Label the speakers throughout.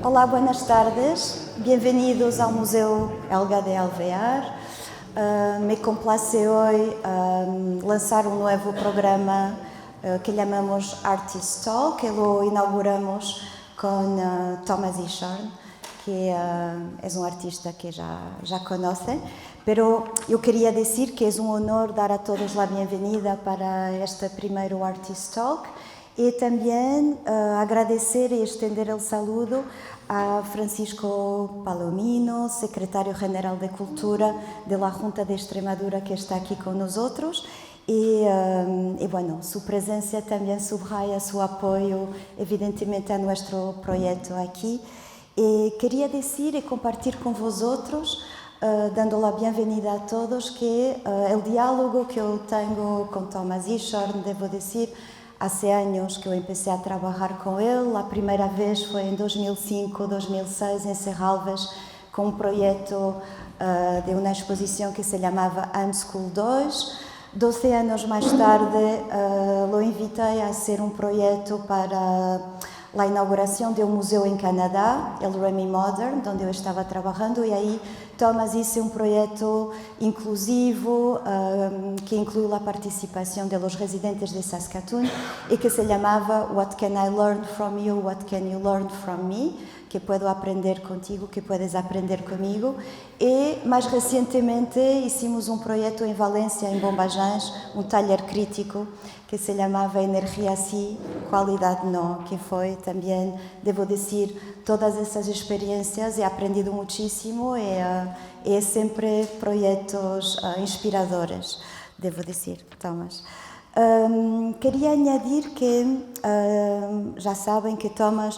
Speaker 1: Olá, buenas tardes. Bienvenidos ao Museu Helga de Alvear. Me complace hoy lançar um novo programa que chamamos Artist Talks, que lo inauguramos com Thomas Hirschhorn, que é um artista que já conhecem. Pero eu queria dizer que é um honor dar a todos a bem-vinda para este primeiro Artist Talk e também agradecer e estender o saludo a Francisco Palomino, secretário-general de Cultura da Junta de Extremadura, que está aqui com nós. E bueno, sua presença também subraya seu apoio, evidentemente, a nosso projeto aqui. E queria dizer e compartilhar com vosotros, dando a bem-vinda a todos, que o diálogo que eu tenho com Thomas Hirschhorn, devo dizer, há anos que eu comecei a trabalhar com ele. A primeira vez foi em 2005, 2006, em Serralves, com um projeto de uma exposição que se chamava I'm School 2. 12 anos mais tarde, lo invitei a ser um projeto para a inauguração de um museu em Canadá, o Remy Modern, onde eu estava trabalhando, e aí Thomas hizo um projeto inclusivo que incluiu a participação dos residentes de Saskatoon e que se chamava What Can I Learn From You, What Can You Learn From Me? Que puedo aprender contigo, que puedes aprender comigo. E, mais recentemente, hicimos um projeto em Valência, em Bombajães, um taller crítico que se chamava Energia Sim, Qualidade Não, que foi também, devo dizer, todas essas experiências. He aprendido muitíssimo e é sempre projetos inspiradores, devo dizer, Thomas. Queria añadir que já sabem que Thomas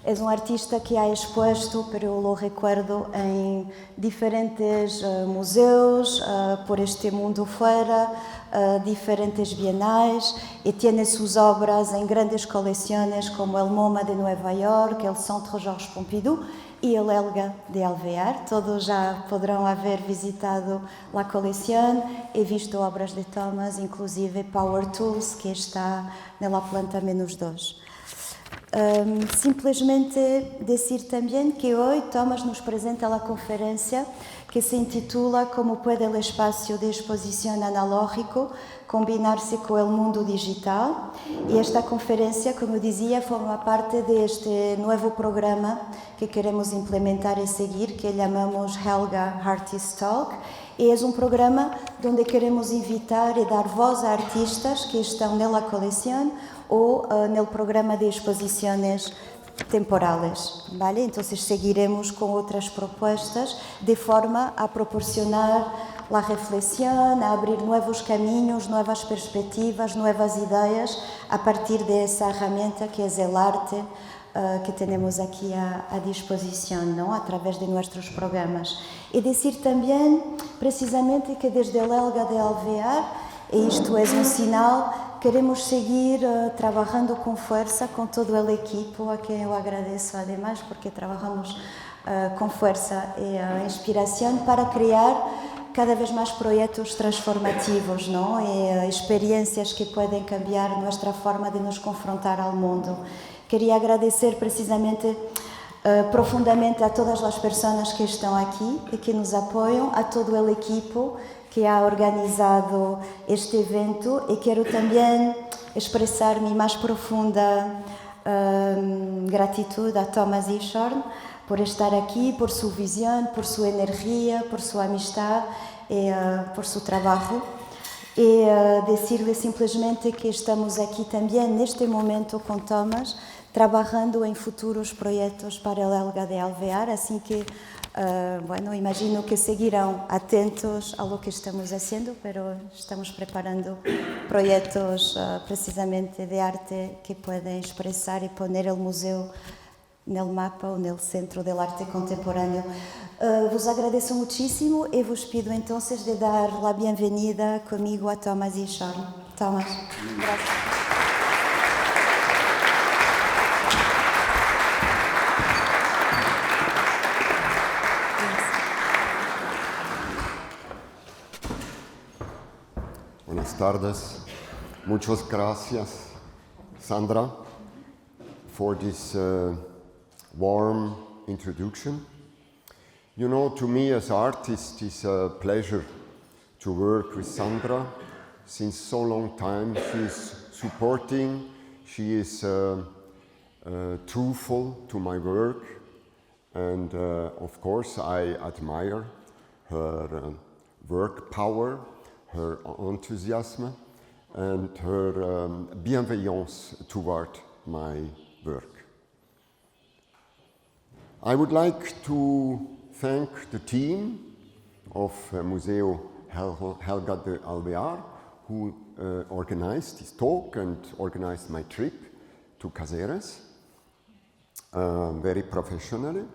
Speaker 1: é um artista que ha exposto, pero eu lo recuerdo, em diferentes museus por este mundo fora, diferentes bienais, e tem suas obras em grandes coleções como o MoMA de Nova York, o Centro Georges Pompidou e o Helga de Alvear. Todos já poderão haver visitado a coleção e visto obras de Thomas, inclusive Power Tools, que está na planta -2. Simplesmente dizer também que hoje Thomas nos apresenta a conferência que se intitula Como pode o espaço de exposição analógico combinar-se com o mundo digital. E esta conferência, como dizia, forma parte deste novo programa que queremos implementar e seguir, que chamamos Helga Artist Talks. E é um programa onde queremos invitar e dar voz a artistas que estão na coleção ou no programa de exposições temporales, ¿vale? Entonces seguiremos com outras propostas de forma a proporcionar a reflexão, a abrir novos caminhos, novas perspectivas, novas ideias a partir dessa ferramenta que é o arte que temos aqui à disposição, não? Através de nossos programas. E dizer também, precisamente, que desde o Helga de Alvear, e isto é um sinal, queremos seguir trabalhando com força com todo o equipo, a quem eu agradeço ademais, porque trabalhamos com força e inspiração para criar cada vez mais projetos transformativos, não? E experiências que podem cambiar nossa forma de nos confrontar ao mundo. Queria agradecer precisamente profundamente a todas as pessoas que estão aqui e que nos apoiam, a todo o equipo que ha organizado este evento, e quero também expressar minha mais profunda gratidão a Thomas Hirschhorn por estar aqui, por sua visão, por sua energia, por sua amistade e por seu trabalho. E dizer-lhe simplesmente que estamos aqui também neste momento com Thomas, trabalhando em futuros projetos para o Helga de Alvear, assim que bueno, imagino que seguirão atentos a lo que estamos haciendo, pero estamos preparando projetos precisamente de arte que podem expressar e poner o museu no mapa ou no centro do arte contemporâneo. Vos agradeço muitíssimo e vos pido então de dar a bem-vinda comigo a Thomas Hirschhorn. Thomas, graças.
Speaker 2: Buenas tardes. Muchas gracias, Sandra, for this warm introduction. You know, to me as artist, it's a pleasure to work with Sandra. Since so long time, she's supporting, she is truthful to my work, and of course I admire her work power, her enthusiasm, and her bienveillance toward my work. I would like to thank the team of Museo Helga de Alvear, who organized this talk and organized my trip to Cáceres, very professionally.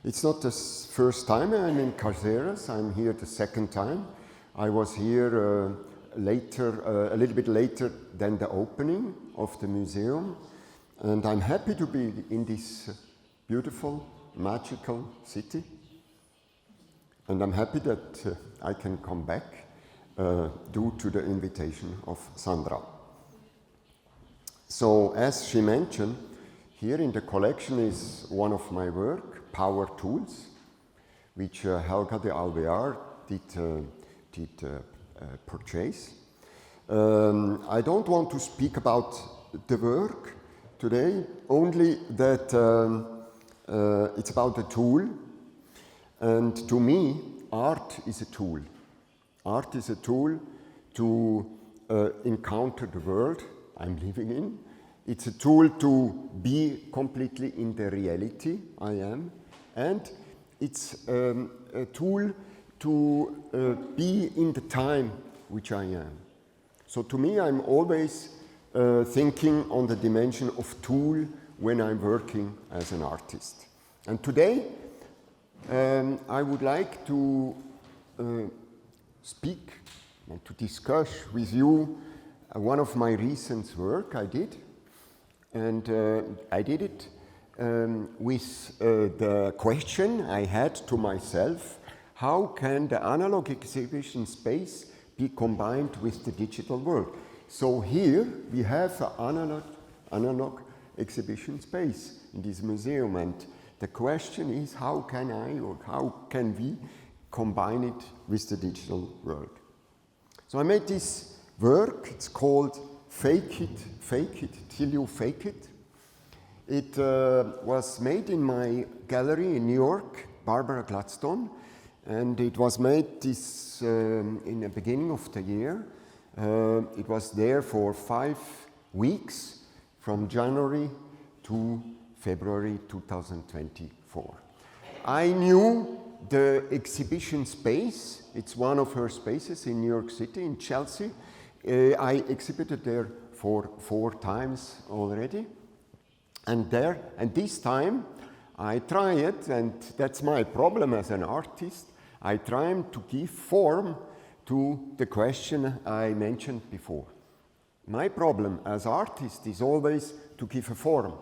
Speaker 2: It's not the first time I'm in Cáceres, I'm here the second time. I was here later, a little bit later than the opening of the museum, and I'm happy to be in this beautiful, magical city. And I'm happy that I can come back due to the invitation of Sandra. So, as she mentioned, here in the collection is one of my work, Power Tools, which Helga de Alvear did purchase. I don't want to speak about the work today, only that it's about a tool, and to me, art is a tool. Art is a tool to encounter the world I'm living in. It's a tool to be completely in the reality I am, and it's a tool to be in the time which I am. So to me, I'm always thinking on the dimension of tool when I'm working as an artist. And today, I would like to speak and to discuss with you one of my recent work I did. And I did it with the question I had to myself: how can the analog exhibition space be combined with the digital world? So here we have an analog exhibition space in this museum, and the question is, how can I or how can we combine it with the digital world? So I made this work. It's called Fake It Till You Fake It. It was made in my gallery in New York, Barbara Gladstone, and it was made this in the beginning of the year. It was there for 5 weeks, from January to February 2024. I knew the exhibition space. It's one of her spaces in New York City, in Chelsea. I exhibited there for 4 times already. And this time I try it, and that's my problem as an artist. I try to give form to the question I mentioned before. My problem as artist is always to give a form.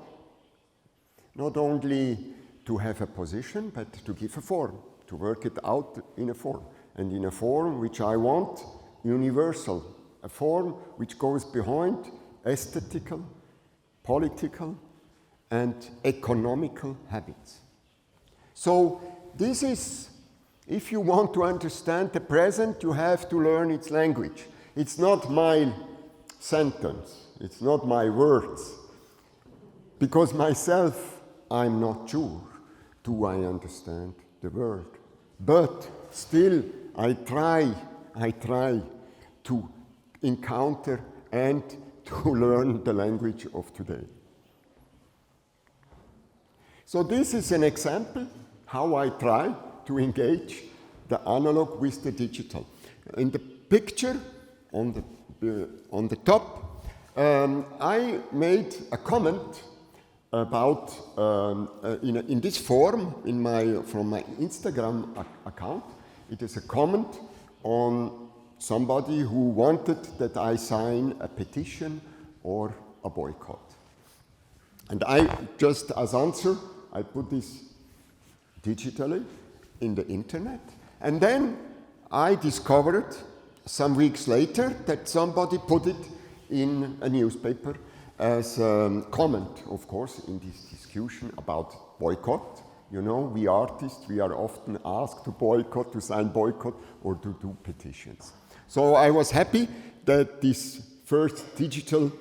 Speaker 2: Not only to have a position, but to give a form, to work it out in a form. And in a form which I want universal, a form which goes behind aesthetical, political, and economical habits. So this is, if you want to understand the present, you have to learn its language. It's not my sentence, it's not my words, because myself, I'm not sure, do I understand the world? But still, I try to encounter and to learn the language of today. So this is an example how I try to engage the analog with the digital. In the picture on the top, I made a comment about in this form from my Instagram account. It is a comment on somebody who wanted that I sign a petition or a boycott. And I just, as answer, I put this digitally in the internet. And then I discovered some weeks later that somebody put it in a newspaper. as a comment, of course, in this discussion about boycott. You know, we artists, we are often asked to boycott, to sign boycott, or to do petitions. So I was happy that this first digital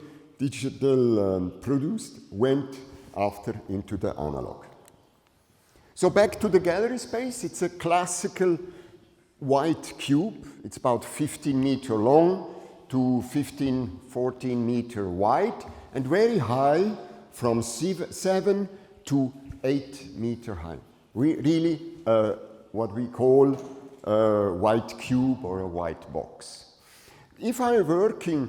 Speaker 2: produced went after into the analog. So back to the gallery space, it's a classical white cube. It's about 15 meter long to 14 meter wide and very high, from 7 to 8 meter high. Really what we call a white cube or a white box. If I'm working,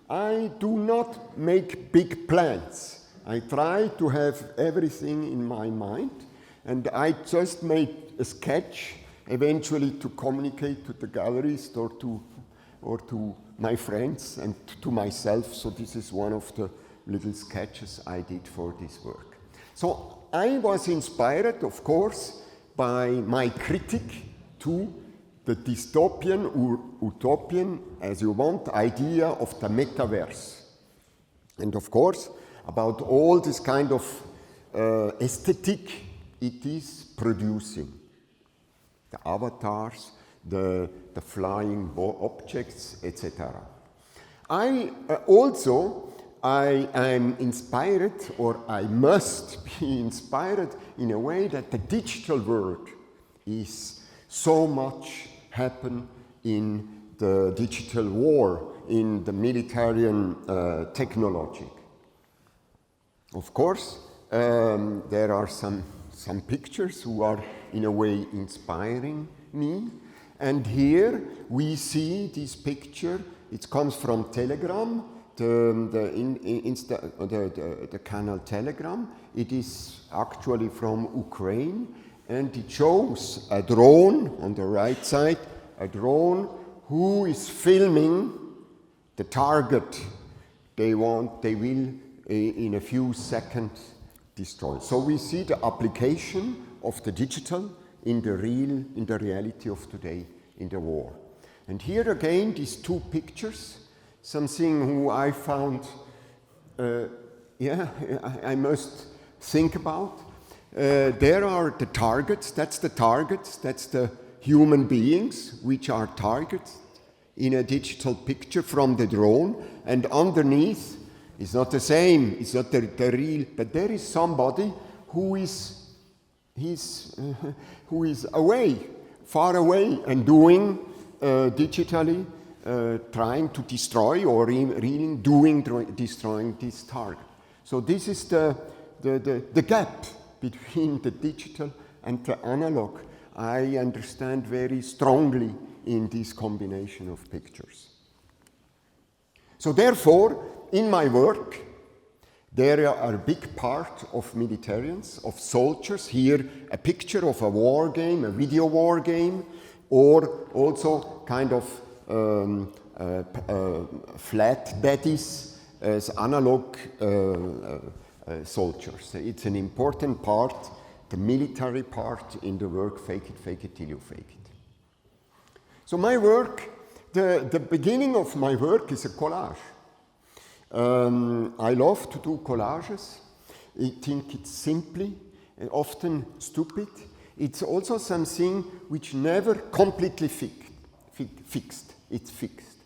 Speaker 2: I do not make big plans. I try to have everything in my mind, and I just made a sketch eventually to communicate to the gallerist or to my friends and to myself. So this is one of the little sketches I did for this work. So I was inspired, of course, by my critique to the dystopian or utopian, as you want, idea of the metaverse. And of course, about all this kind of aesthetic it is producing. The avatars, the flying objects, etc. I'm inspired, or I must be inspired in a way that the digital world is so much happen in the digital war, in the military technology. Of course, there are some pictures who are in a way inspiring me. And here we see this picture. It comes from Telegram, the canal Telegram. It is actually from Ukraine, and it shows a drone on the right side, a drone who is filming the target they will in a few seconds destroy. So we see the application of the digital in the reality of today in the war. And here again, these two pictures, something who I found, I must think about. There are the targets, that's the human beings, which are targets in a digital picture from the drone, and underneath, it's not the same, it's not the real, but there is somebody who is away, far away, and doing digitally, trying to destroy or really destroying this target. So this is the gap between the digital and the analog. I understand very strongly in this combination of pictures. So therefore, in my work, there are a big part of militarians, of soldiers. Here, a picture of a war game, a video war game, or also kind of flat baddies as analog soldiers. It's an important part, the military part in the work, fake it till you fake it. So my work, the beginning of my work is a collage. I love to do collages. I think it's simply, often stupid. It's also something which never completely fixed. It's fixed.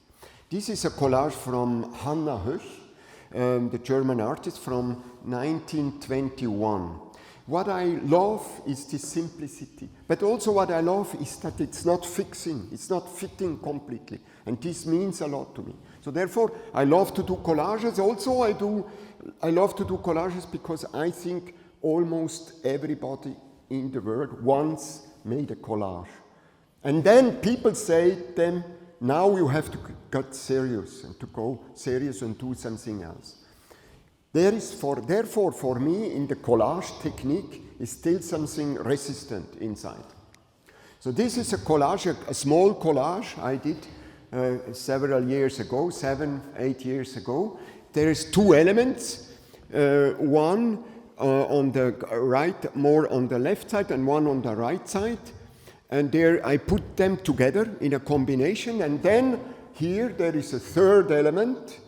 Speaker 2: This is a collage from Hannah Höch, the German artist, from 1921. What I love is the simplicity, but also what I love is that it's not fixing, it's not fitting completely, and this means a lot to me. So therefore, I love to do collages. Also, I love to do collages because I think almost everybody in the world once made a collage. And then people say them, now you have to get serious and to go serious and do something else. Therefore, for me, in the collage technique is still something resistant inside. So this is a collage, a small collage I did several years ago, 7-8 years ago. There is two elements, one on the right, more on the left side, and one on the right side. And there I put them together in a combination, and then here there is a third element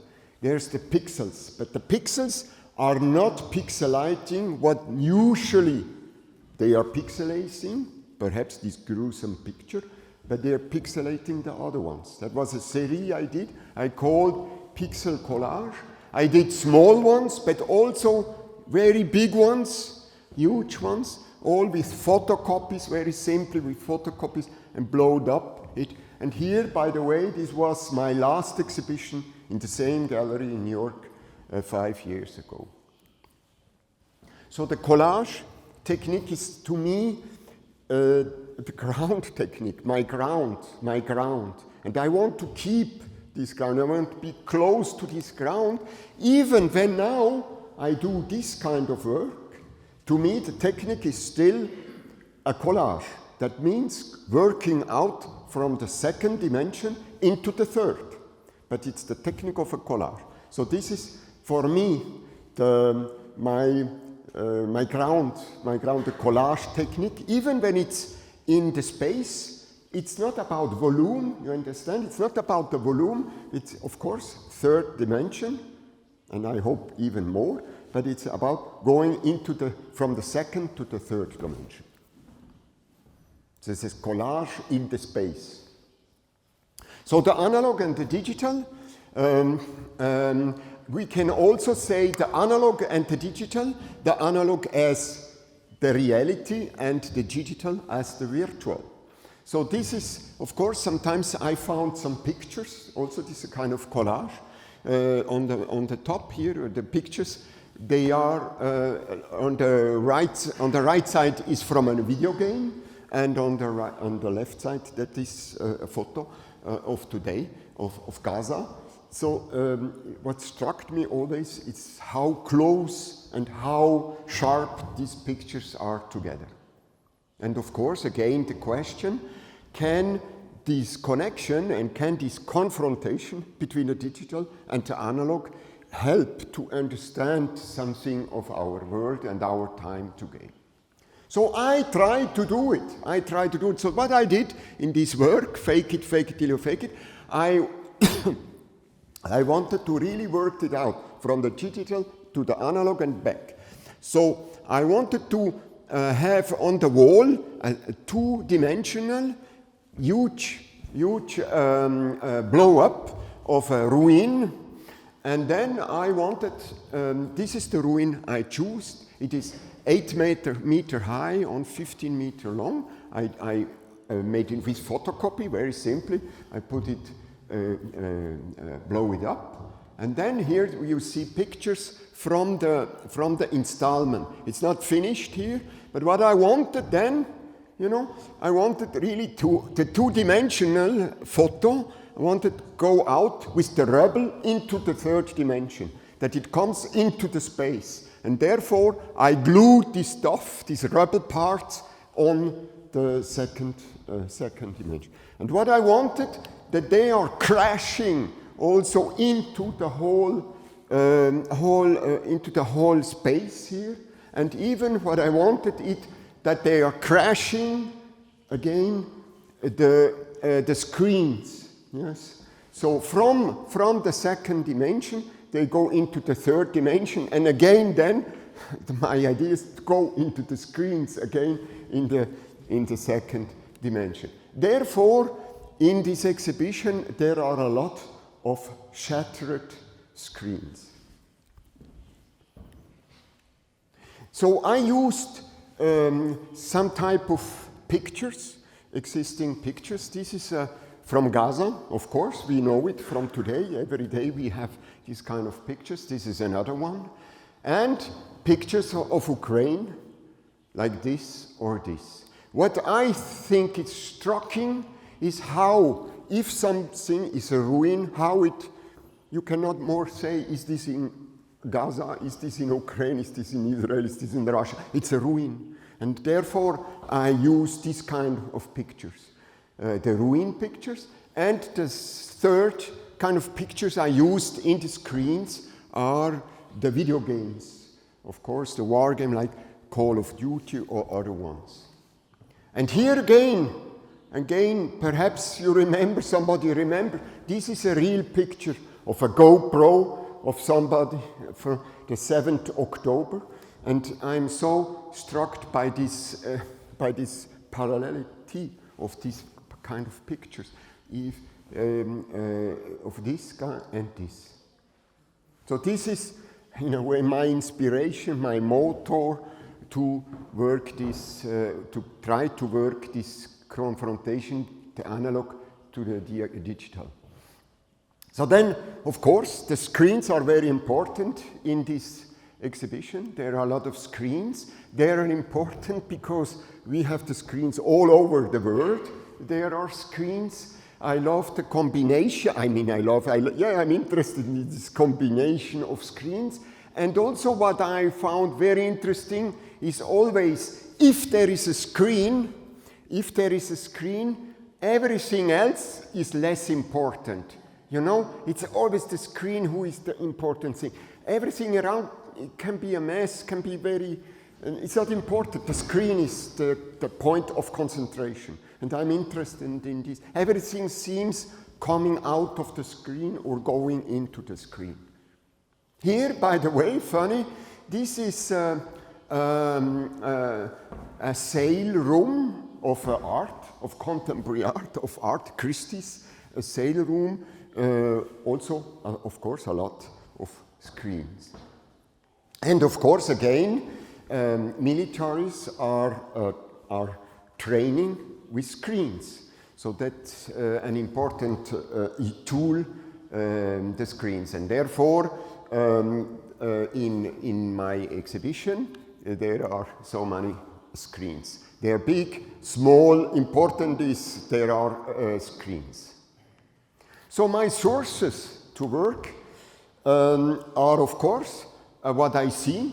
Speaker 2: There's the pixels, but the pixels are not pixelating what usually they are pixelating, perhaps this gruesome picture, but they are pixelating the other ones. That was a series I did, I called Pixel Collage. I did small ones, but also very big ones, huge ones, all with photocopies, very simple with photocopies, and blowed up it. And here, by the way, this was my last exhibition in the same gallery in New York 5 years ago. So the collage technique is, to me, the ground technique, my ground. And I want to keep this ground. I want to be close to this ground, even when now I do this kind of work. To me, the technique is still a collage. That means working out from the second dimension into the third. But it's the technique of a collage. So this is, for me, my ground, the collage technique. Even when it's in the space, it's not about volume, you understand? It's not about the volume. It's, of course, third dimension, and I hope even more, but it's about going into from the second to the third dimension. This is collage in the space. So the analog and the digital, we can also say the analog and the digital, the analog as the reality and the digital as the virtual. So this is, of course, sometimes I found some pictures, also this is a kind of collage. On the top here, the pictures, they are on the right side is from a video game, and on the left side, that is a photo of today, of Gaza. So what struck me always is how close and how sharp these pictures are together. And of course, again, the question, can this connection and can this confrontation between the digital and the analog help to understand something of our world and our time today? So I tried to do it. So what I did in this work, fake it till you fake it, I wanted to really work it out from the digital to the analog and back. So I wanted to have on the wall a two-dimensional, huge blow-up of a ruin. And then I wanted, this is the ruin I chose. It is 8 meter high on 15 meter long. I made it with photocopy, very simply. I put it, blow it up. And then here you see pictures from the installment. It's not finished here, but what I wanted then, I wanted really the two-dimensional photo. I wanted to go out with the rubble into the third dimension, that it comes into the space. And therefore, I glued this stuff, these rubble parts, on the second dimension. And what I wanted, that they are crashing also into the whole space here. And even what I wanted it, that they are crashing again the screens. Yes. So from the second dimension, they go into the third dimension, and again then, my idea is to go into the screens again in the second dimension. Therefore, in this exhibition, there are a lot of shattered screens. So I used some type of pictures, existing pictures. This is from Gaza, of course, we know it from today. Every day we have these kind of pictures. This is another one. And pictures of Ukraine, like this or this. What I think is striking is how, if something is a ruin, you cannot more say, is this in Gaza, is this in Ukraine, is this in Israel, is this in Russia? It's a ruin. And therefore, I use this kind of pictures. The ruin pictures, and the third kind of pictures I used in the screens are the video games. Of course, the war game like Call of Duty or other ones. And here again, perhaps you remember, somebody remember, this is a real picture of a GoPro of somebody for the 7th October, and I'm so struck by this parallelity of these kind of pictures, of this guy and this. So this is, in a way, my inspiration, my motor to work this, to try to work this confrontation, the analog to the digital. So then, of course, the screens are very important in this exhibition. There are a lot of screens. They are important because we have the screens all over the world. There are screens. I love the combination. I'm interested in this combination of screens. And also what I found very interesting is always, if there is a screen, everything else is less important. You know, it's always the screen who is the important thing. Everything around, it can be a mess, can be very, it's not important. The screen is the point of concentration. And I'm interested in this. Everything seems coming out of the screen or going into the screen. Here, by the way, funny, this is a sale room of art, of contemporary art, of Art Christie's, a sale room, also, of course, a lot of screens. And of course, again, militaries are training with screens. So that's an important tool, the screens. And therefore, in my exhibition, there are so many screens. They are big, small, important is there are screens. So my sources to work are, of course, what I see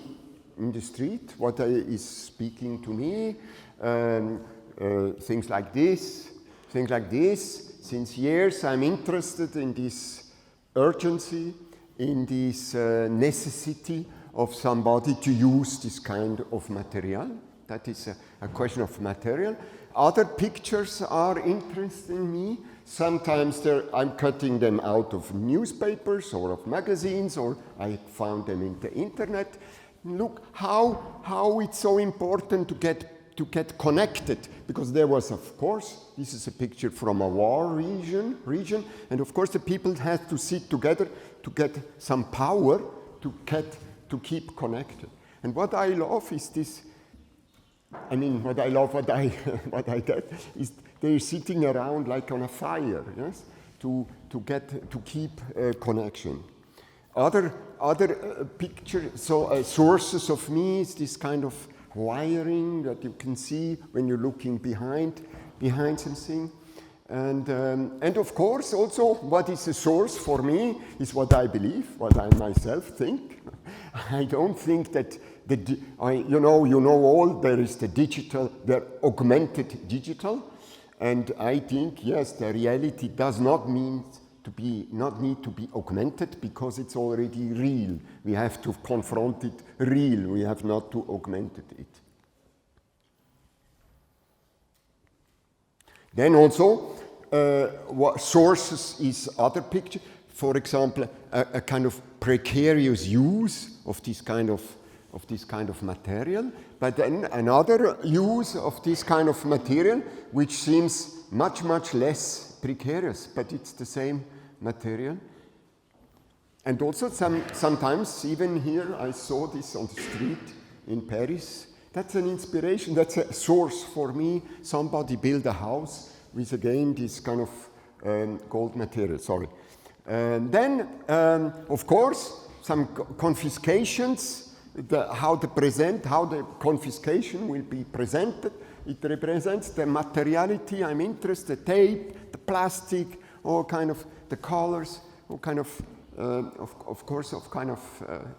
Speaker 2: in the street, what is speaking to me, things like this. Since years I'm interested in this urgency, in this necessity of somebody to use this kind of material. That is a question of material. Other pictures are interesting me. Sometimes I'm cutting them out of newspapers or of magazines, or I found them in the internet. Look how it's so important to get connected, because there was, of course, this is a picture from a war region, and of course the people had to sit together to get some power to keep connected. And what I love is this. What I get is they're sitting around like on a fire, yes, to keep connection. Other picture, sources of me is this kind of wiring that you can see when you're looking behind something. And of course, also, what is a source for me is what I believe, what I myself think. I don't think that you know all, there is the digital, the augmented digital, and I think, yes, the reality does not need to be augmented, because it's already real. We have to confront it real, we have not to augment it. Then also, what sources is other picture. For example, a kind of precarious use of this kind of material, but then another use of this kind of material which seems much less precarious, but it's the same material. And also sometimes, even here, I saw this on the street in Paris. That's an inspiration, that's a source for me. Somebody built a house with, again, this kind of gold material, sorry. And then, of course, some confiscations, how the confiscation will be presented. It represents the materiality I'm interested, the tape, the plastic, all kind of the colors, all kind of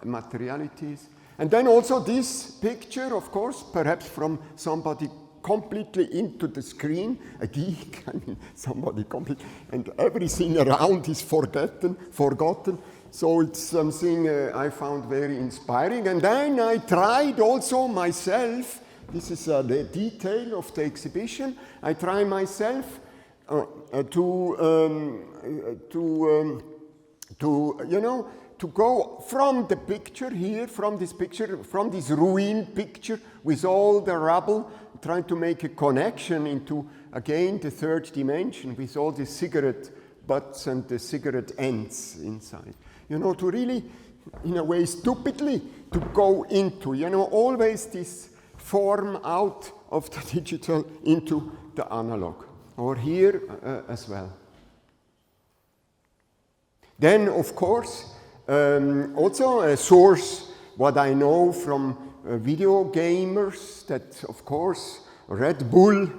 Speaker 2: materialities. And then also this picture, of course, perhaps from somebody completely into the screen, a geek, somebody complete, and everything around is forgotten. So it's something I found very inspiring. And then I tried also myself, this is the detail of the exhibition, I try myself to to go from the picture here, from this picture, from this ruin picture with all the rubble, trying to make a connection into, again, the third dimension with all the cigarette butts and the cigarette ends inside. You know, to really, in a way, stupidly, to go into, you know, always this form out of the digital into the analog, or here as well. Then, of course, also a source, what I know from video gamers, that, of course, Red Bull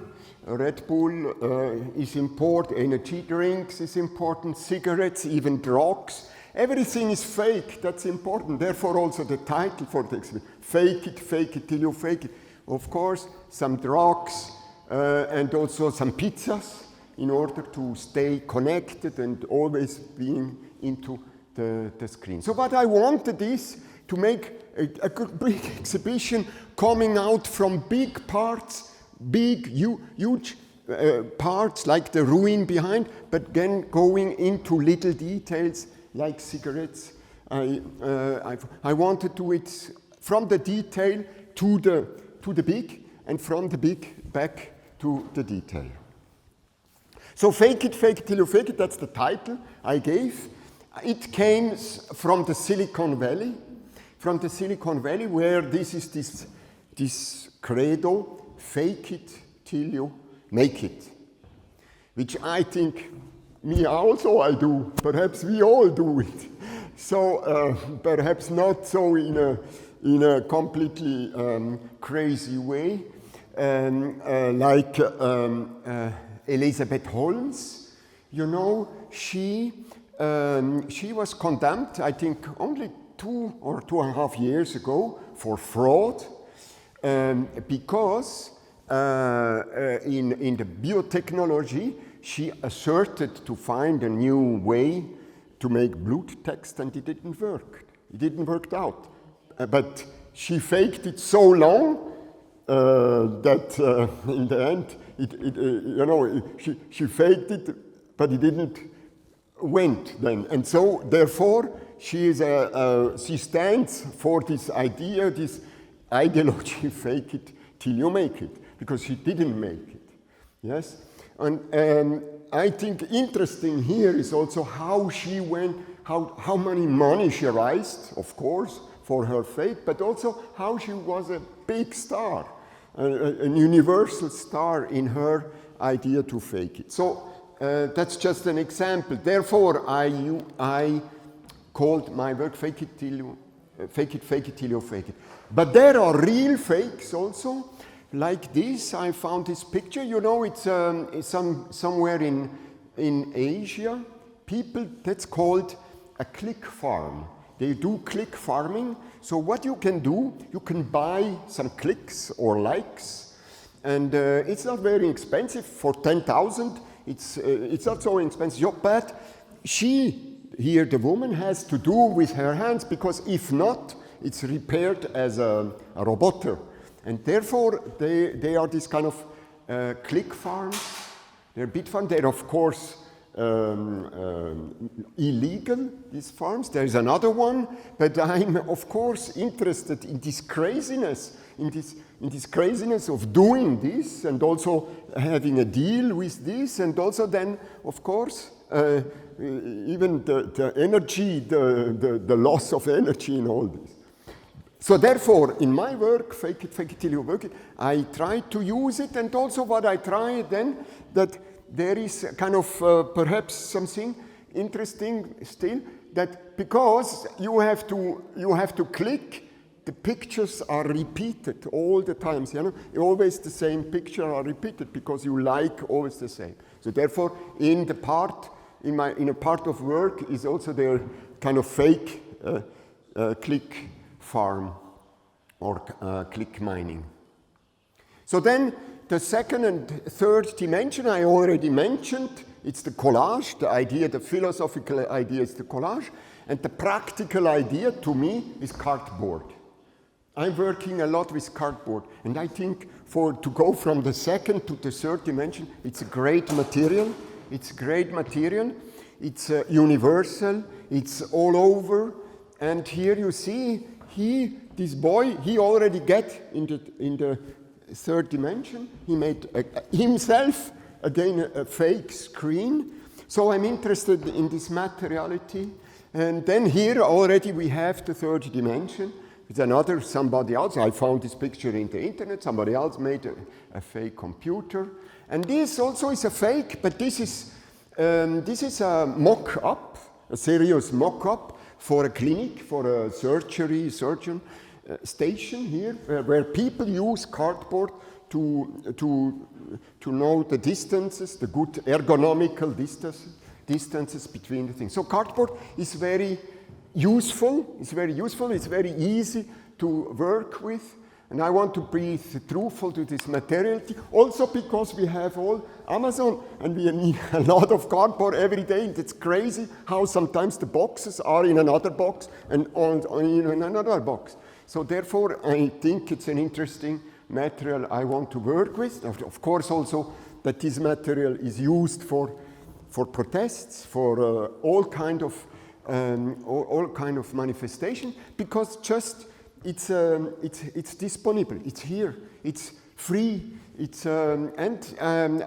Speaker 2: is important, energy drinks is important, cigarettes, even drugs. Everything is fake, that's important. Therefore, also the title for the exhibit, fake it till you fake it. Of course, some drugs and also some pizzas in order to stay connected and always being into the screen. So what I wanted is to make a big exhibition coming out from big parts, big, huge parts like the ruin behind, but then going into little details like cigarettes. I wanted to do it from the detail to the big, and from the big back to the detail. So fake it till you fake it, that's the title I gave. It came from the Silicon Valley, where this is this credo, fake it till you make it, which I think me also I do, perhaps we all do it. So perhaps not so in a completely crazy way, like Elizabeth Holmes, you know, she was condemned, I think, only 2 or 2.5 years ago for fraud, because in the biotechnology, she asserted to find a new way to make blood text, and it didn't work. It didn't work out. But she faked it so long that in the end, you know, she faked it, but it didn't went then. And so, therefore, she stands for this idea, this ideology, fake it till you make it, because she didn't make it. Yes? And I think interesting here is also how she went, how many money she raised, of course, for her fake, but also how she was a big star, a universal star in her idea to fake it. So that's just an example. Therefore, I called my work "Fake it till you fake it till you fake it." But there are real fakes also, like this. I found this picture. You know, it's somewhere in Asia. People, that's called a click farm. They do click farming. So what you can do, you can buy some clicks or likes, and it's not very expensive. For 10,000, it's not so expensive. But here the woman has to do with her hands, because if not, it's repaired as a roboter. And therefore, they are this kind of click farms. They're bit farms. They're, of course, illegal, these farms. There's another one, but I'm, of course, interested in this craziness, in this craziness of doing this, and also having a deal with this, and also then, of course, even the energy, the loss of energy in all this. So therefore, in my work, fake it till you work it, I try to use it, and also what I try then, that there is kind of perhaps something interesting still, that because you have to click, the pictures are repeated all the times. You know, always the same picture are repeated because you like always the same. So therefore, in a part of work is also their kind of fake click farm or click mining. So then the second and third dimension I already mentioned. It's the collage, the idea, the philosophical idea is the collage, and the practical idea to me is cardboard. I'm working a lot with cardboard, and I think to go from the second to the third dimension, it's a great material. It's universal, it's all over, And here you see, this boy, he already get in the third dimension. He made himself, again, a fake screen. So I'm interested in this materiality. And then here already we have the third dimension. It's somebody else. I found this picture in the internet. Somebody else made a fake computer. And this also is a fake, but this is a mock-up, a serious mock-up for a clinic, for a surgeon station here, where people use cardboard to know the distances, the good ergonomical distances between the things. So cardboard is very useful. It's very easy to work with. And I want to be truthful to this materiality, also because we have all Amazon and we need a lot of cardboard every day. And it's crazy how sometimes the boxes are in another box and in another box. So therefore, I think it's an interesting material I want to work with. Of course, also that this material is used for protests, for all kind of manifestation, because just it's disponible. It's here. It's free. And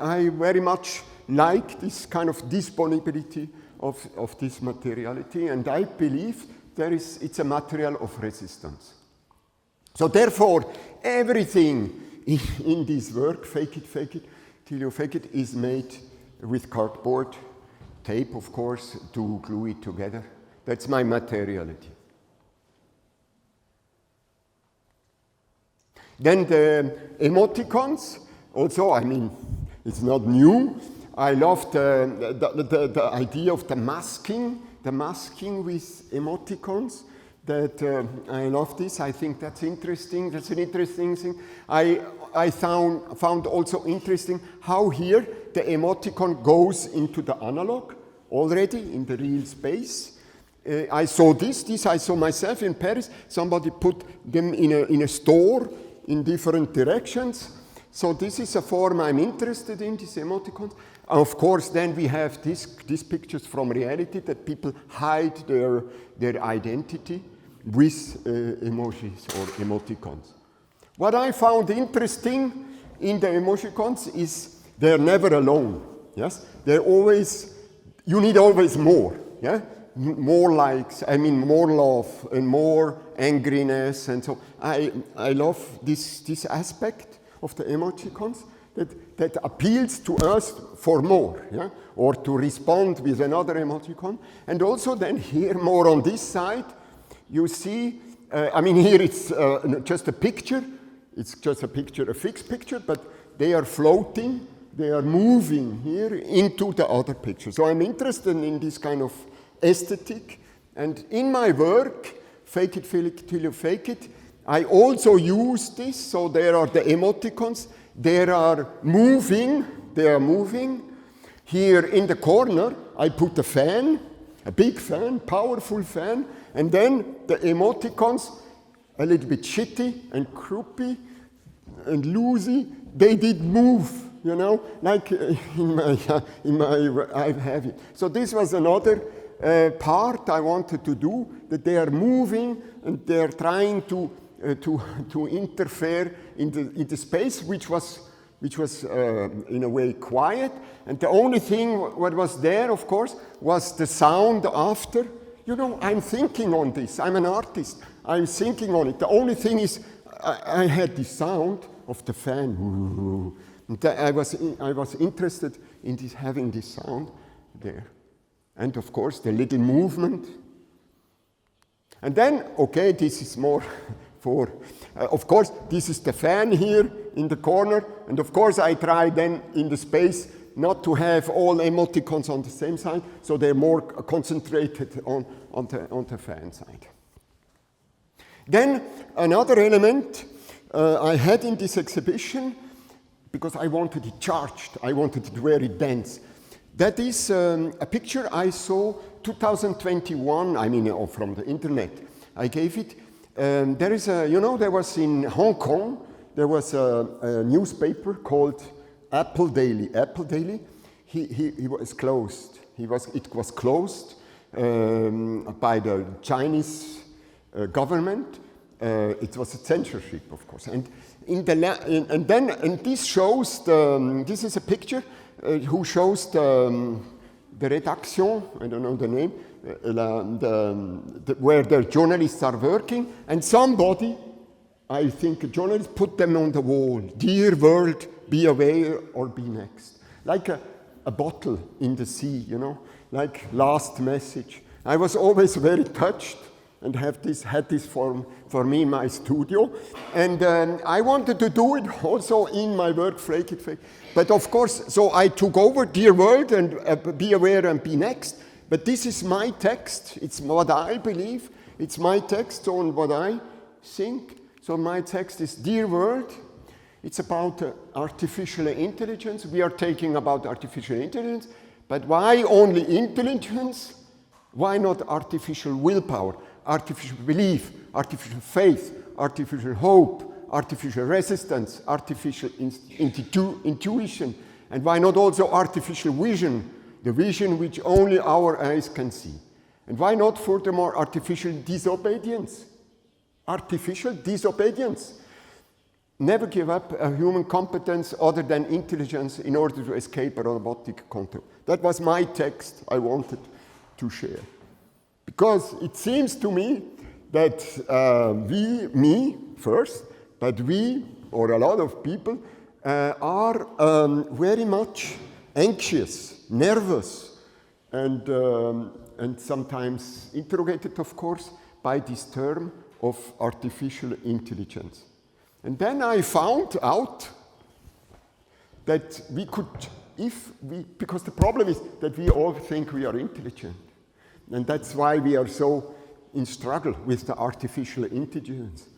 Speaker 2: I very much like this kind of disponibility of this materiality, and I believe it's a material of resistance. So therefore, everything in this work, fake it till you fake it, is made with cardboard, tape, of course, to glue it together. That's my materiality. Then the emoticons, also, I mean, it's not new. I love the idea of the masking with emoticons. I love this. I think that's interesting. That's an interesting thing. I found also interesting how here the emoticon goes into the analog already in the real space. I saw this I saw myself in Paris. Somebody put them in a store in different directions. So this is a form I'm interested in, these emoticons. Of course, then we have these pictures from reality that people hide their identity with emojis or emoticons. What I found interesting in the emoticons is they're never alone. Yes, you need always more. Yeah, more likes. I mean, more love and more angriness, and so I love this aspect of the emoticons that appeals to us for more, yeah, or to respond with another emoticon, and also then here more on this side. You see, I mean, here it's just a picture. It's just a picture, a fixed picture, but they are floating, they are moving here into the other picture. So I'm interested in this kind of aesthetic. And in my work, Fake It Till You Fake It, I also use this. So there are the emoticons. They are moving. Here in the corner, I put a fan, a big fan, powerful fan. And then the emoticons, a little bit shitty and croupy and loosey, they did move, you know, like in my I have it. So this was another part I wanted to do, that they are moving and they are trying to interfere in the space, which was in a way quiet. And the only thing what was there, of course, was the sound after. You know, I'm thinking on this. I'm an artist. I'm thinking on it. The only thing is, I had the sound of the fan. And I was interested in having this sound there. And of course, the little movement. And then, okay, this is more for, of course, this is the fan here in the corner. And of course, I try then in the space not to have all emoticons on the same side, so they're more concentrated on the fan side. Then another element I had in this exhibition, because I wanted it charged, I wanted it very dense. That is a picture I saw 2021, I mean from the internet. I gave it. There is there was in Hong Kong, there was a newspaper called Apple Daily. Apple Daily, he was closed. It was closed by the Chinese government. It was a censorship, of course. And this shows this is a picture who shows the rédaction, I don't know the name, where the journalists are working, and somebody, I think a journalist, put them on the wall. Dear world, be aware or be next. Like a bottle in the sea, you know, like last message. I was always very touched and had this for me in my studio. And I wanted to do it also in my work, Fake It Fake. But of course, so I took over Dear World and Be Aware and Be Next. But this is my text. It's what I believe. It's my text on what I think. So my text is Dear World. It's about artificial intelligence. We are talking about artificial intelligence. But why only intelligence? Why not artificial willpower, artificial belief, artificial faith, artificial hope, artificial resistance, artificial intuition, and why not also artificial vision, the vision which only our eyes can see? And why not furthermore artificial disobedience? Artificial disobedience. Never give up a human competence other than intelligence in order to escape a robotic control. That was my text I wanted to share. Because it seems to me that me first, but we, or a lot of people, are very much anxious, nervous, and sometimes interrogated, of course, by this term of artificial intelligence. And then I found out that we could, because the problem is that we all think we are intelligent. And that's why we are so in struggle with the artificial intelligence.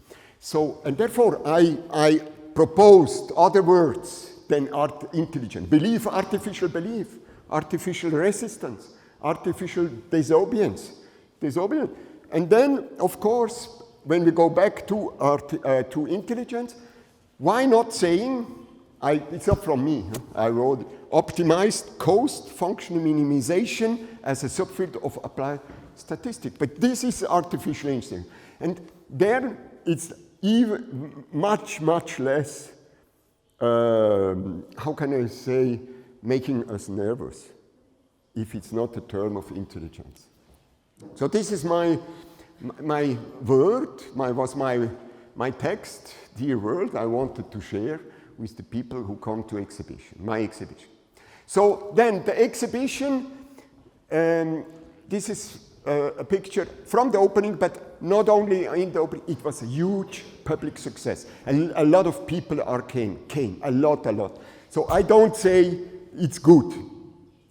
Speaker 2: So, and therefore, I proposed other words than intelligent. Belief, artificial resistance, artificial disobedience. And then, of course, when we go back to intelligence, why not saying, it's not from me, I wrote optimized cost function minimization as a subfield of applied statistics. But this is artificial intelligence. And there it's even much, much less, how can I say, making us nervous, if it's not a term of intelligence. So this is my word, my text, Dear World, I wanted to share with the people who come to my exhibition. So then the exhibition, this is a picture from the opening, but not only in the opening, it was a huge public success. And a lot of people came, a lot. So I don't say it's good,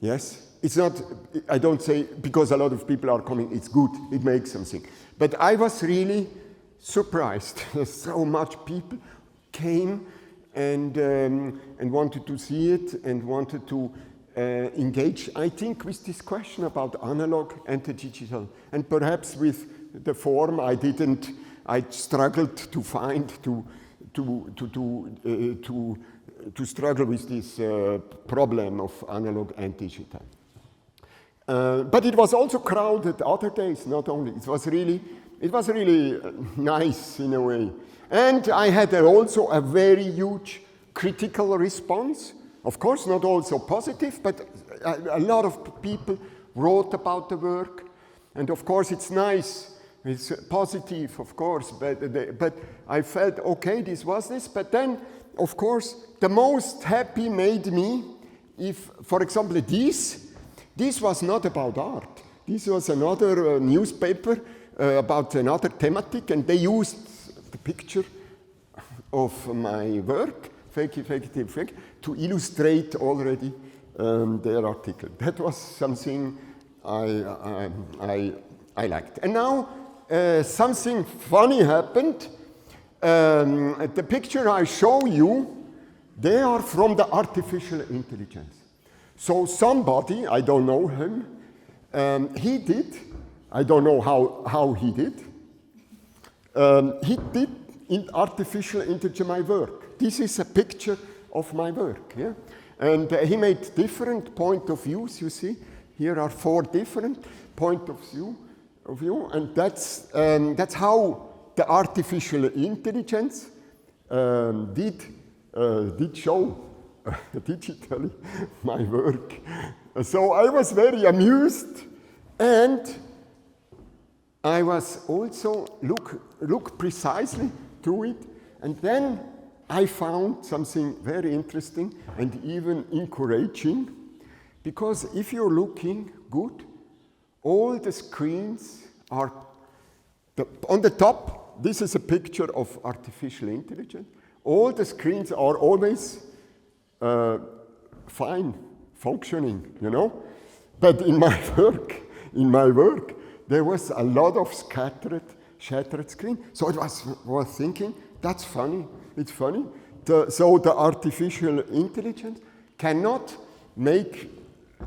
Speaker 2: yes? It's not, I don't say because a lot of people are coming, it's good, it makes something. But I was really surprised. So much people came and wanted to see it and wanted to engage, I think, with this question about analog and the digital. And perhaps with the form I struggled to find, to struggle with this problem of analog and digital. But it was also crowded other days, not only. It was really nice in a way. And I had also a very huge critical response. Of course, not all so positive, but a lot of people wrote about the work. And of course, it's nice. It's positive, of course. But I felt, okay, this was this. But then, of course, the most happy made me if, for example, this was not about art. This was another newspaper about another thematic, and they used the picture of my work, Fake It, to illustrate already their article. That was something I liked. And now something funny happened. The picture I show you, they are from the artificial intelligence. So somebody, I don't know him, he did, I don't know how he did in artificial intelligence my work. This is a picture of my work, yeah? And he made different point of views, you see. Here are 4 different point of view. of view, and that's how the artificial intelligence did show digitally my work. So I was very amused, and I was also look precisely to it, and then I found something very interesting and even encouraging, because if you're looking good, all the screens are on the top. This is a picture of artificial intelligence. All the screens are always fine, functioning, you know. But in my work, there was a lot of shattered screen. So I was thinking, that's funny. It's funny. So the artificial intelligence cannot make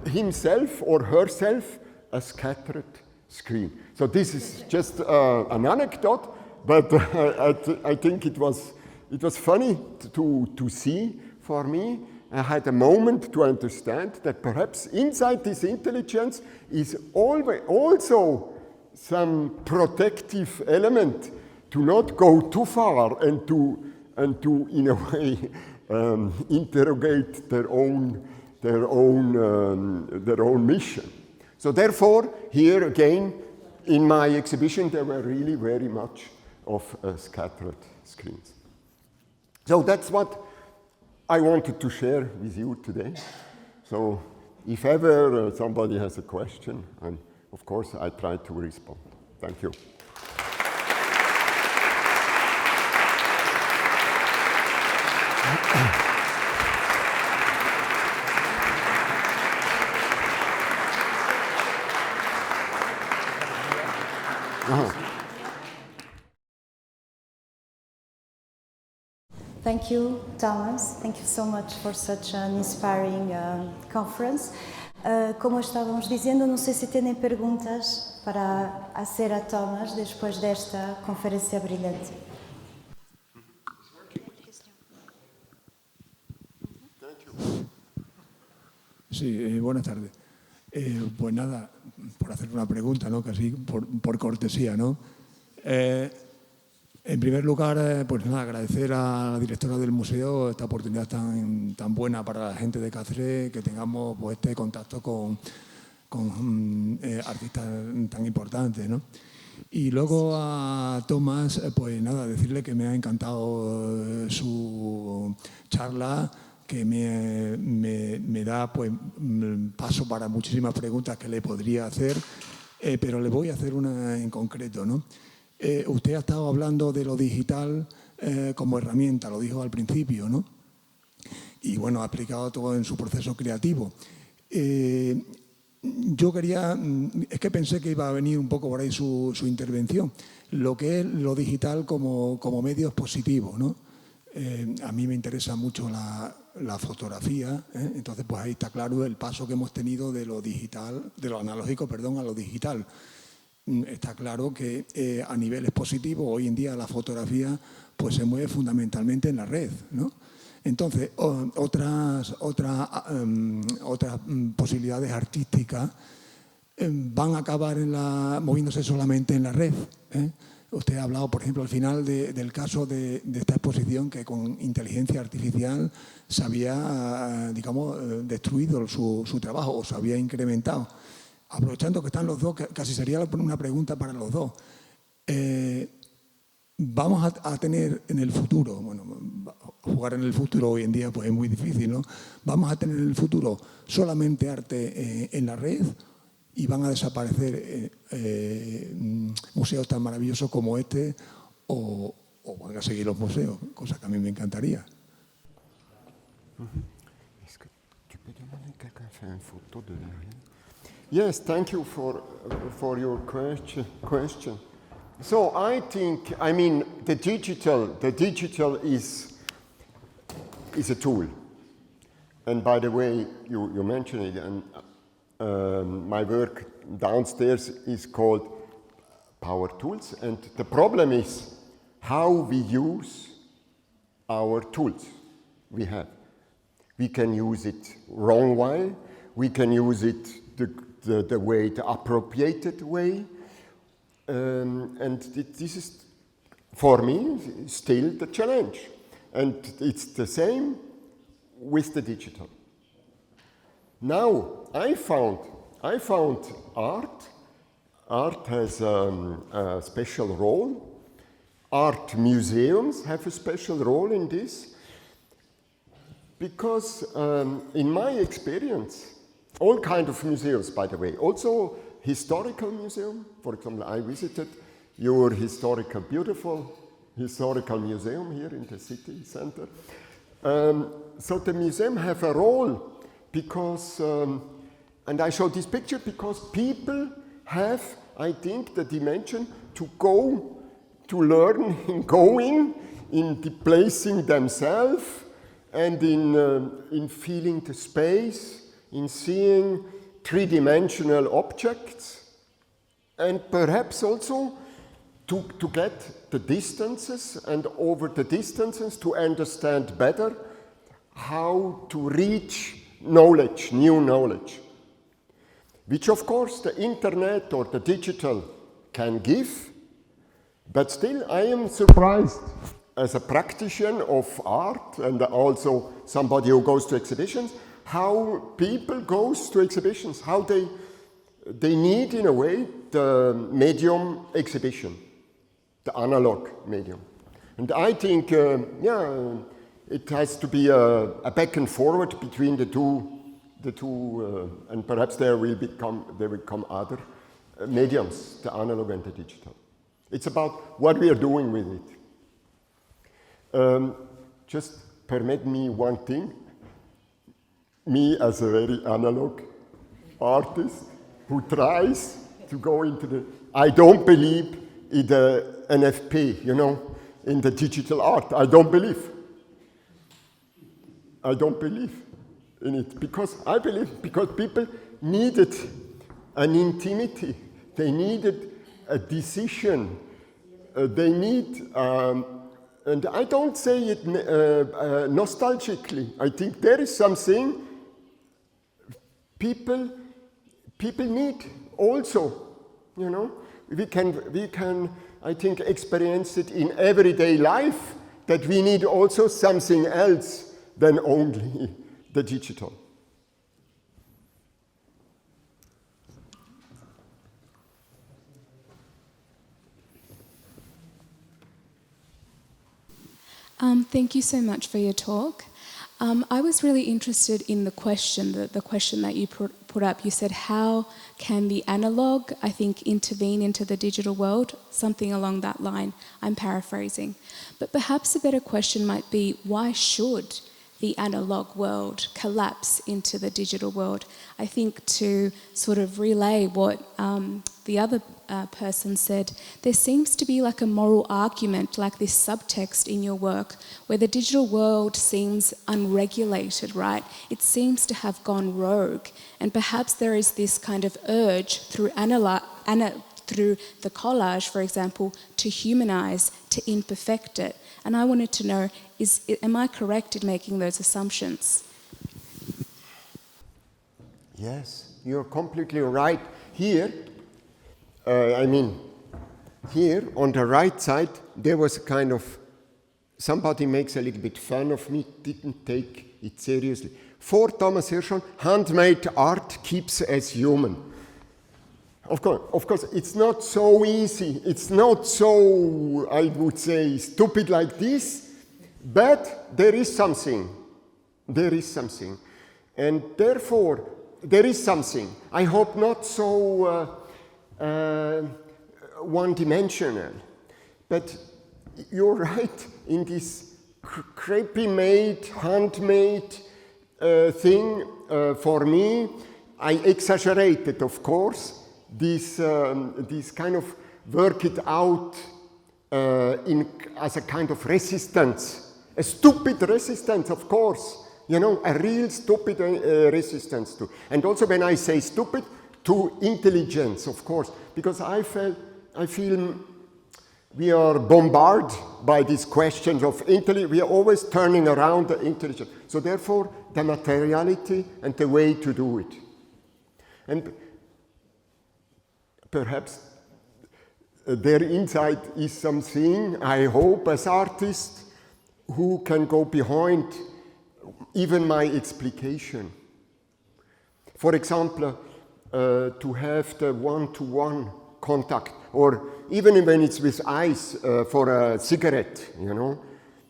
Speaker 2: himself or herself a scattered screen. So this is just an anecdote, but I think it was funny to see for me. I had a moment to understand that perhaps inside this intelligence is always also some protective element to not go too far and to in a way interrogate their own mission. So therefore, here again, in my exhibition, there were really very much of scattered screens. So that's what I wanted to share with you today. So if ever somebody has a question, and of course I try to respond. Thank you.
Speaker 1: Thank you, Thomas. Thank you so much for such an inspiring conference. Como estávamos dizendo, não sei se têm perguntas para fazer a Thomas depois desta conferência brilhante.
Speaker 3: Sí, buenas tardes. Pues nada, por hacer una pregunta, ¿no? Casi por cortesía, ¿no? En primer lugar, pues nada, agradecer a la directora del museo esta oportunidad tan buena para la gente de Cáceres, que tengamos pues, este contacto con artistas tan importantes, ¿no? Y luego a Tomás, pues nada, decirle que me ha encantado su charla, que me da pues, paso para muchísimas preguntas que le podría hacer, pero le voy a hacer una en concreto, ¿no? Usted ha estado hablando de lo digital como herramienta, lo dijo al principio, ¿no? Y bueno, ha explicado todo en su proceso creativo. Yo es que pensé que iba a venir un poco por ahí su intervención, lo que es lo digital como medio expositivo, ¿no? A mí me interesa mucho la fotografía, entonces pues ahí está claro el paso que hemos tenido de lo digital, de lo analógico, perdón, a lo digital. Está claro que a nivel expositivo hoy en día la fotografía pues se mueve fundamentalmente en la red, ¿no? Entonces otras posibilidades artísticas van a acabar moviéndose solamente en la red, ¿eh? Usted ha hablado, por ejemplo, al final del caso de esta exposición que con inteligencia artificial se había, digamos, destruido su trabajo o se había incrementado. Aprovechando que están los dos, casi sería una pregunta para los dos. Vamos a tener en el futuro, bueno, jugar en el futuro hoy en día pues es muy difícil, ¿no? Vamos a tener en el futuro solamente arte en la red y van a desaparecer museos tan maravillosos como este o van a seguir los museos, cosa que a mí me encantaría.
Speaker 2: Yes, thank you for your question. So I think, I mean, the digital is a tool. And by the way, you mentioned it, and my work downstairs is called Power Tools. And the problem is how we use our tools we have. We can use it wrong way, we can use it the appropriated way, And this is, for me, still the challenge. And it's the same with the digital. Now, I found art. Art has a special role. Art museums have a special role in this. Because in my experience, all kinds of museums, by the way, also historical museum. For example, I visited your beautiful historical museum here in the city center. So the museum have a role because, and I show this picture because people have, I think, the dimension to go, to learn in going, in displacing themselves, and in feeling the space, in seeing three-dimensional objects, and perhaps also to get the distances, and over the distances to understand better how to reach knowledge, new knowledge, which of course the internet or the digital can give, but still I am surprised as a practitioner of art and also somebody who goes to exhibitions, how people go to exhibitions, how they need in a way the medium exhibition, the analog medium. And I think, it has to be a back and forward between the two, and perhaps there will come other mediums, the analog and the digital. It's about what we are doing with it. Just permit me one thing. Me as a very analog artist who tries to go into the... I don't believe in the NFP, in the digital art. I don't believe in it because I believe because people needed an intimacy. They needed a decision. They need... and I don't say it nostalgically. I think there is something people need also, We can, I think, experience it in everyday life, that we need also something else than only the digital.
Speaker 4: Thank you so much for your talk. I was really interested in the question that you put up. You said, how can the analog, I think, intervene into the digital world? Something along that line. I'm paraphrasing. But perhaps a better question might be, why should the analog world collapse into the digital world? I think to sort of relay what the other person said, there seems to be like a moral argument, like this subtext in your work, where the digital world seems unregulated, right? It seems to have gone rogue. And perhaps there is this kind of urge through through the collage, for example, to humanize, to imperfect it. And I wanted to know, am I correct in making those assumptions?
Speaker 2: Yes, you're completely right. Here, here on the right side, there was a kind of, somebody makes a little bit fun of me, didn't take it seriously. For Thomas Hirschhorn, handmade art keeps us human. Of course, it's not so easy. It's not so, I would say, stupid like this, but there is something. There is something. And therefore, there is something. I hope not so one-dimensional. But you're right, in this crepey-made, handmade thing, for me, I exaggerated, of course, this kind of work it out as a kind of resistance, a stupid resistance, of course, a real stupid resistance to. And also when I say stupid, to intelligence, of course, because I feel we are bombarded by these questions of intelligence. We are always turning around the intelligence. So therefore, the materiality and the way to do it. And perhaps there inside is something, I hope, as artists, who can go behind even my explication. For example, to have the one-to-one contact, or even when it's with eyes for a cigarette, you know,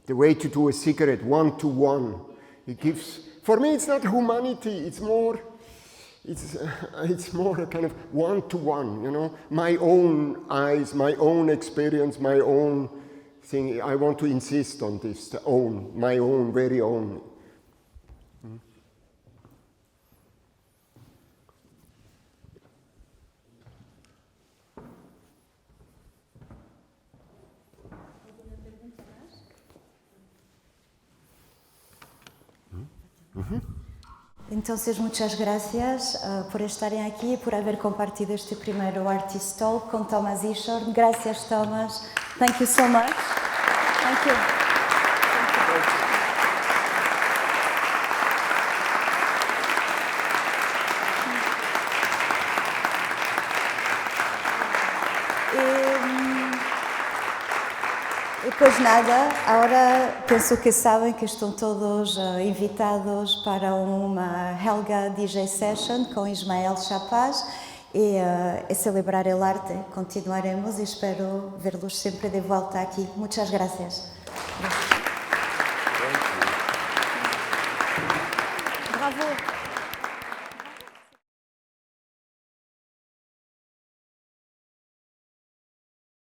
Speaker 2: the way to do a cigarette one-to-one. It gives, for me, it's not humanity. It's more a kind of one-to-one. You know, my own eyes, my own experience, my own thing. I want to insist on this, my own, very own.
Speaker 1: Entonces, muchas gracias por estarem aqui e por haber compartido este primeiro Artist Talk com Thomas Hirschhorn. Gracias, Thomas. Thank you so much. Thank you. Pois nada, agora penso que sabem que estão todos invitados para uma Helga DJ Session com Ismael Chapaz e celebrar el arte. Continuaremos e espero ver-los sempre de volta aqui. Muchas gracias.